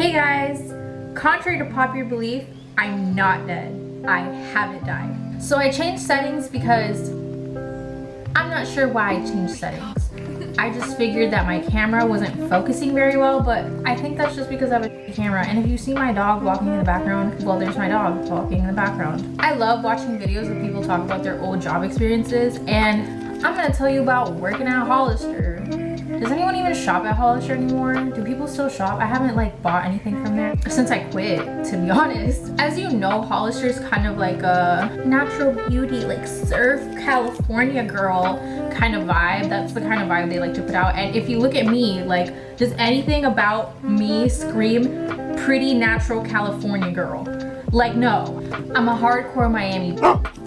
Hey guys! Contrary to popular belief, I'm not dead. I haven't died. So I changed settings because I'm not sure why I changed settings. I just figured that my camera wasn't focusing very well, but I think that's just because I have a camera. And if you see my dog walking in the background, well, there's my dog walking in the background. I love watching videos of people talk about their old job experiences, and I'm gonna tell you about working at Hollister. Does anyone even shop at Hollister anymore? Do people still shop? I haven't like bought anything from there since I quit, to be honest. As you know, Hollister is kind of like a natural beauty, like surf California girl kind of vibe. That's the kind of vibe they like to put out. And if you look at me, like, does anything about me scream pretty natural California girl? Like, no. I'm a hardcore Miami.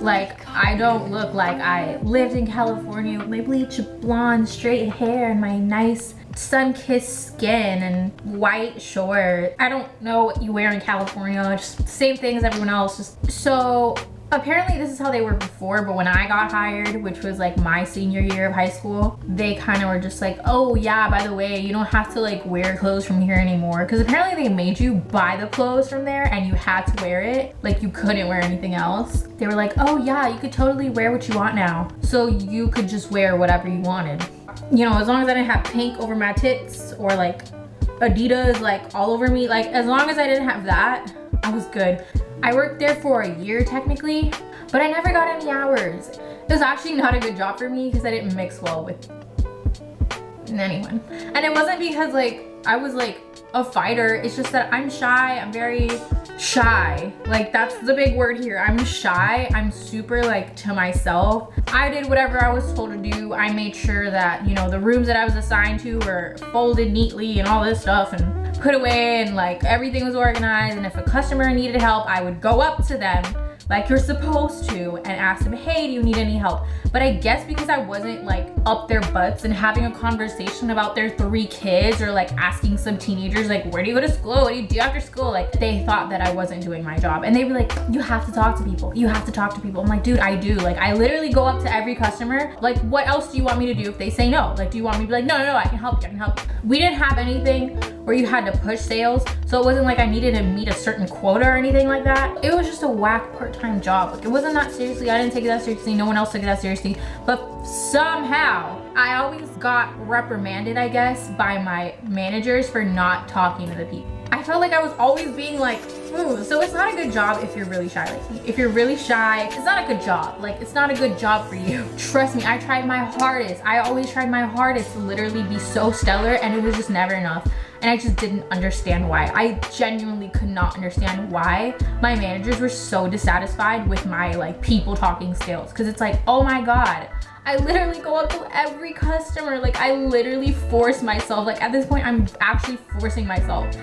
Like, I don't look like I lived in California with my bleached blonde straight hair and my nice sun-kissed skin and white shorts. I don't know what you wear in California, just the same thing as everyone else. So apparently this is how they were before, but when I got hired, which was like my senior year of high school, they kind of were just like, oh yeah, by the way, you don't have to like wear clothes from here anymore. Because apparently they made you buy the clothes from there and you had to wear it. Like, you couldn't wear anything else. They were like, oh yeah, you could totally wear what you want now. So you could just wear whatever you wanted. You know, as long as I didn't have pink over my tits or like Adidas like all over me, like as long as I didn't have that, I was good. I worked there for a year technically, but I never got any hours. It was actually not a good job for me because I didn't mix well with anyone. And it wasn't because like I was like a fighter, it's just that I'm shy. I'm very shy. Like, that's the big word here. I'm shy. I'm super like to myself. I did whatever I was told to do. I made sure that, you know, the rooms that I was assigned to were folded neatly and all this stuff and put away, and like everything was organized. And if a customer needed help, I would go up to them like you're supposed to and ask them, hey, do you need any help? But I guess because I wasn't like up their butts and having a conversation about their 3 kids, or like asking some teenagers like, where do you go to school? What do you do after school? Like, they thought that I wasn't doing my job. And they'd be like, you have to talk to people. You have to talk to people. I'm like, dude, I do. Like, I literally go up to every customer. Like, what else do you want me to do if they say no? Like, do you want me to be like, no, I can help you, I can help you. We didn't have anything where you had to push sales. So it wasn't like I needed to meet a certain quota or anything like that. It was just a whack part-time job. Like, it wasn't that seriously. I didn't take it that seriously. No one else took it that seriously. But somehow I always got reprimanded, I guess, by my managers for not talking to the people. I felt like I was always being like, ooh, so it's not a good job if you're really shy like me. If you're really shy, it's not a good job. Like, it's not a good job for you. Trust me, I tried my hardest. I always tried my hardest to literally be so stellar, and it was just never enough. And I just didn't understand why. I genuinely could not understand why my managers were so dissatisfied with my like people talking skills. Cause it's like, oh my God, I literally go up to every customer. Like, I literally force myself. Like, at this point, I'm actually forcing myself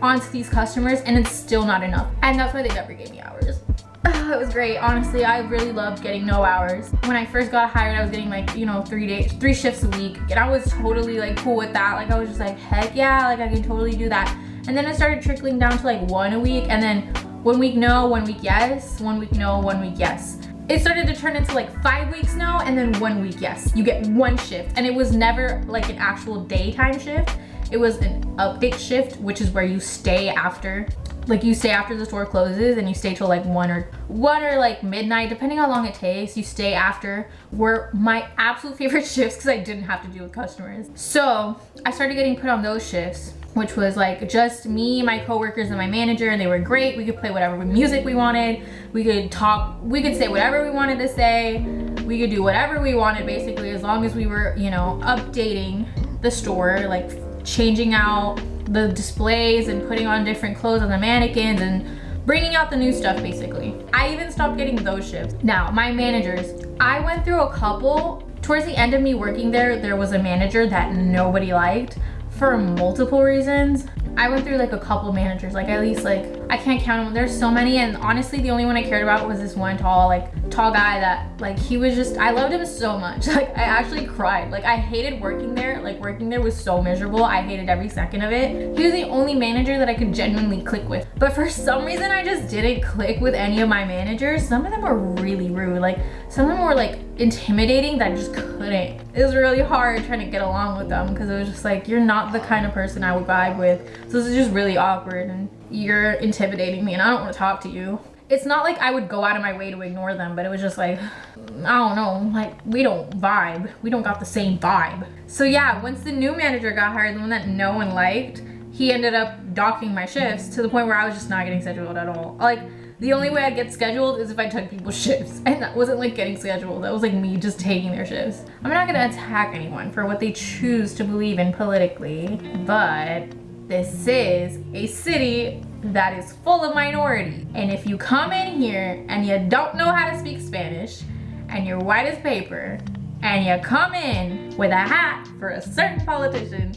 onto these customers, and it's still not enough. And that's why they never gave me hours. It was great. Honestly, I really loved getting no hours. When I first got hired, I was getting like, you know, 3 shifts a week. And I was totally like cool with that. Like, I was just like, heck yeah, like I can totally do that. And then it started trickling down to like 1 a week. And then 1 week no, 1 week yes, 1 week no, 1 week yes. It started to turn into like 5 weeks no, and then 1 week yes. You get 1 shift. And it was never like an actual daytime shift. It was an update shift, which is where you stay after. Like, you stay after the store closes and you stay till like 1 or like midnight, depending how long it takes. You stay after. Were my absolute favorite shifts because I didn't have to deal with customers. So I started getting put on those shifts, which was like just me, my coworkers, and my manager, and they were great. We could play whatever music we wanted. We could talk, we could say whatever we wanted to say. We could do whatever we wanted, basically, as long as we were, you know, updating the store, like changing out the displays and putting on different clothes on the mannequins and bringing out the new stuff, basically. I even stopped getting those shifts. Now, my managers, I went through a couple. Towards the end of me working there was a manager that nobody liked for multiple reasons. I went through like a couple managers, like at least like I can't count them. There's so many, and honestly the only one I cared about was this one tall guy that like, he was just, I loved him so much. Like I actually cried. Like I hated working there. Like working there was so miserable. I hated every second of it. He was the only manager that I could genuinely click with. But for some reason I just didn't click with any of my managers. Some of them were really rude. Like some of them were like intimidating that I just couldn't. It was really hard trying to get along with them because it was just like, you're not the kind of person I would vibe with. So this is just really awkward and you're intimidating me and I don't want to talk to you. It's not like I would go out of my way to ignore them, but it was just like, I don't know, like we don't vibe. We don't got the same vibe. So yeah, once the new manager got hired, the one that no one liked, he ended up docking my shifts to the point where I was just not getting scheduled at all. Like the only way I get scheduled is if I took people's shifts, and that wasn't like getting scheduled. That was like me just taking their shifts. I'm not gonna attack anyone for what they choose to believe in politically, but this is a city that is full of minorities. And if you come in here and you don't know how to speak Spanish and you're white as paper and you come in with a hat for a certain politician,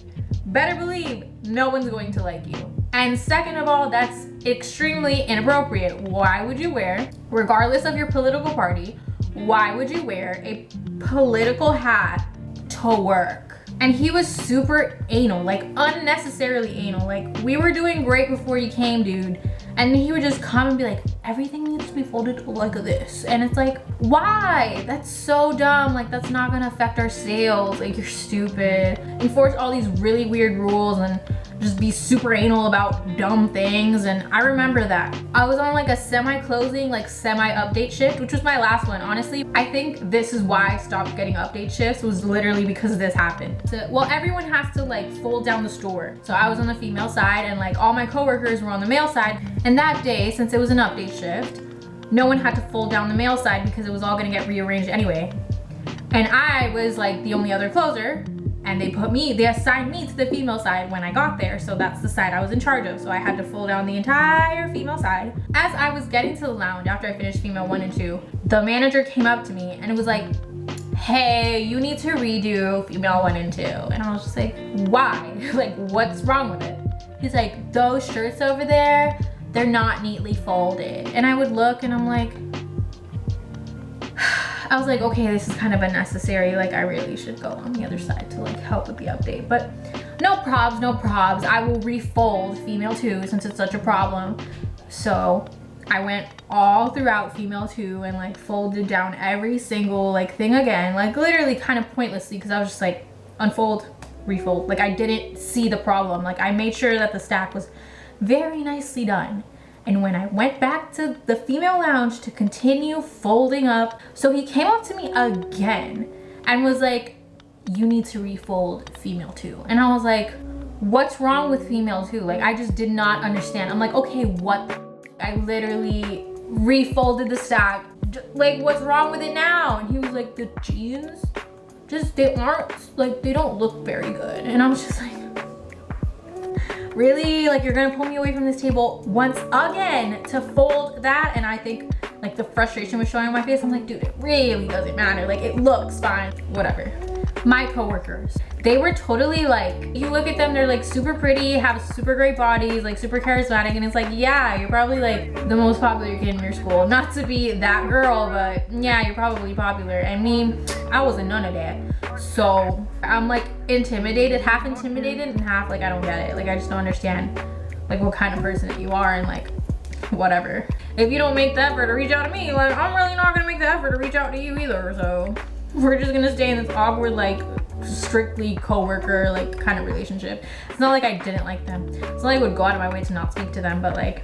better believe no one's going to like you. And second of all, that's extremely inappropriate. Why would you wear, regardless of your political party, why would you wear a political hat to work? And he was super anal, like unnecessarily anal. Like we were doing great before you came, dude. And he would just come and be like, everything needs to be folded like this. And it's like, why? That's so dumb. Like that's not gonna affect our sales. Like you're stupid. Enforce all these really weird rules and just be super anal about dumb things. And I remember that. I was on like a semi-closing, like semi-update shift, which was my last one. Honestly, I think this is why I stopped getting update shifts, was literally because this happened. So, well, everyone has to like fold down the store. So I was on the female side and like all my coworkers were on the male side. And that day, since it was an update shift, no one had to fold down the male side because it was all gonna get rearranged anyway. And I was like the only other closer, and they assigned me to the female side when I got there, so that's the side I was in charge of. So I had to fold down the entire female side. As I was getting to the lounge after I finished female 1 and 2, the manager came up to me and it was like, hey, you need to redo female 1 and 2. And I was just like, why? Like, what's wrong with it? He's like, those shirts over there, they're not neatly folded. And I would look and I'm like, I was like, okay, this is kind of unnecessary. Like I really should go on the other side to like help with the update, but no probs, no probs. I will refold female 2 since it's such a problem. So I went all throughout female 2 and like folded down every single like thing again, like literally kind of pointlessly, because I was just like, unfold, refold. Like I didn't see the problem. Like I made sure that the stack was very nicely done. And when I went back to the female lounge to continue folding up, so he came up to me again and was like, you need to refold female 2. And I was like, what's wrong with female 2? Like I just did not understand. I'm like, okay, what the I literally refolded the stack. Like what's wrong with it now? And he was like, the jeans, just they aren't, like they don't look very good. And I was just like, really? Like you're gonna pull me away from this table once again to fold that? And I think like the frustration was showing on my face. I'm like, dude, it really doesn't matter. Like it looks fine, whatever. My coworkers, they were totally like, you look at them, they're like super pretty, have super great bodies, like super charismatic. And it's like, yeah, you're probably like the most popular kid in your school. Not to be that girl, but yeah, you're probably popular. And me, I wasn't none of that. So I'm like intimidated, half intimidated and half like I don't get it. Like I just don't understand like what kind of person that you are and like whatever. If you don't make the effort to reach out to me, like I'm really not gonna make the effort to reach out to you either. So we're just gonna stay in this awkward like strictly co-worker like kind of relationship. It's not like I didn't like them. It's not like I would go out of my way to not speak to them, but like,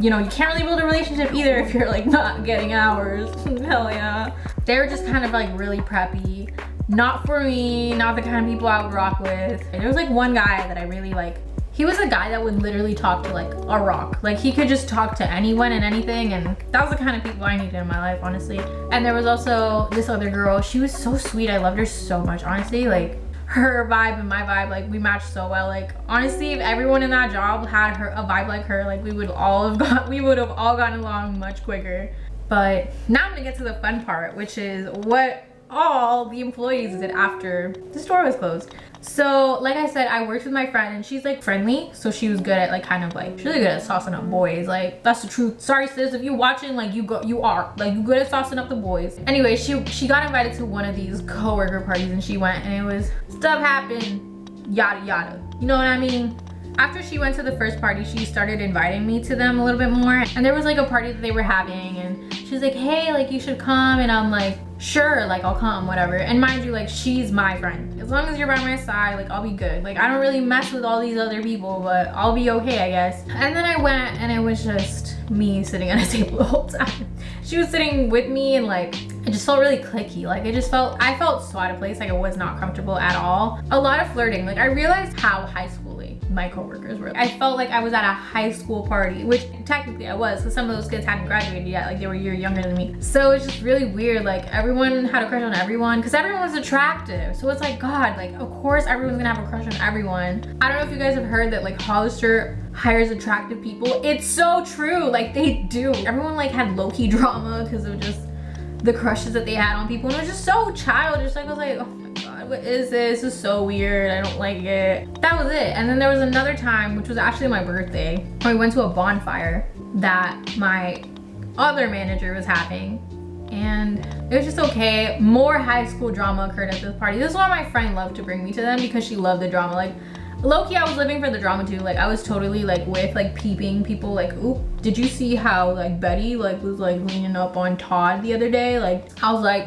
you know, you can't really build a relationship either if you're like not getting hours. Hell yeah. They were just kind of like really preppy. Not for me, not the kind of people I would rock with. And there was like one guy that I really like. He was a guy that would literally talk to like a rock. Like he could just talk to anyone and anything, and that was the kind of people I needed in my life, honestly. And there was also this other girl. She was so sweet. I loved her so much, honestly. Like her vibe and my vibe, like we matched so well. Like honestly, if everyone in that job had a vibe like her, like we would have all gotten along much quicker. But now I'm gonna get to the fun part, which is what all the employees did after the store was closed. So like I said, I worked with my friend and she's like friendly, so she was good at like kind of like, she's really good at saucing up boys. Like that's the truth. Sorry sis, if you're watching, like you are like you good at saucing up the boys. Anyway, she got invited to one of these coworker parties and she went, and it was stuff happened, yada yada, you know what I mean? After she went to the first party, she started inviting me to them a little bit more, and there was like a party that they were having, and she's like, hey, like you should come, and I'm like, sure, like I'll come, whatever. And mind you, like she's my friend. As long as you're by my side, like I'll be good. Like I don't really mess with all these other people, but I'll be okay, I guess. And then I went, and it was just me sitting at a table the whole time. She was sitting with me, and like it just felt really cliquey. Like I felt so out of place. Like I was not comfortable at all. A lot of flirting. Like I realized how high schooly my coworkers were. I felt like I was at a high school party, which technically I was, because some of those kids hadn't graduated yet. Like they were a year younger than me. So it's just really weird. Like everyone had a crush on everyone because everyone was attractive. So it's like, God, like of course everyone's gonna have a crush on everyone. I don't know if you guys have heard that like Hollister hires attractive people. It's so true. Like they do. Everyone like had low-key drama because of just the crushes that they had on people, and it was just so childish. Like I was like, oh my God, what is this? This is so weird. I don't like it. That was it. And then there was another time, which was actually my birthday, where we went to a bonfire that my other manager was having, and it was just okay. More high school drama occurred at this party. This is why my friend loved to bring me to them, because she loved the drama. Like low-key, I was living for the drama too. Like I was totally like with like peeping people, like, oop, did you see how like Betty like was like leaning up on Todd the other day? Like I was like,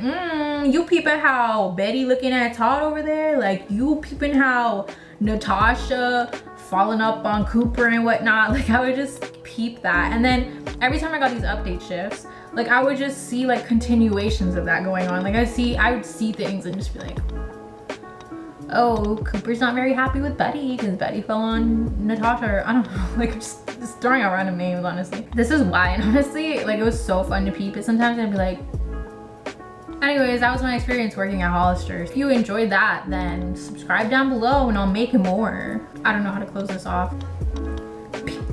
you peeping how Betty looking at Todd over there? Like you peeping how Natasha falling up on Cooper and whatnot? Like I would just peep that. And then every time I got these update shifts, like I would just see like continuations of that going on. Like I would see things and just be like, oh, Cooper's not very happy with Betty because Betty fell on Natasha. I don't know, like just throwing out random names, honestly. This is why, and honestly, like it was so fun to peep it sometimes. I'd be like, anyways, that was my experience working at Hollister. If you enjoyed that, then subscribe down below and I'll make more. I don't know how to close this off. Peace.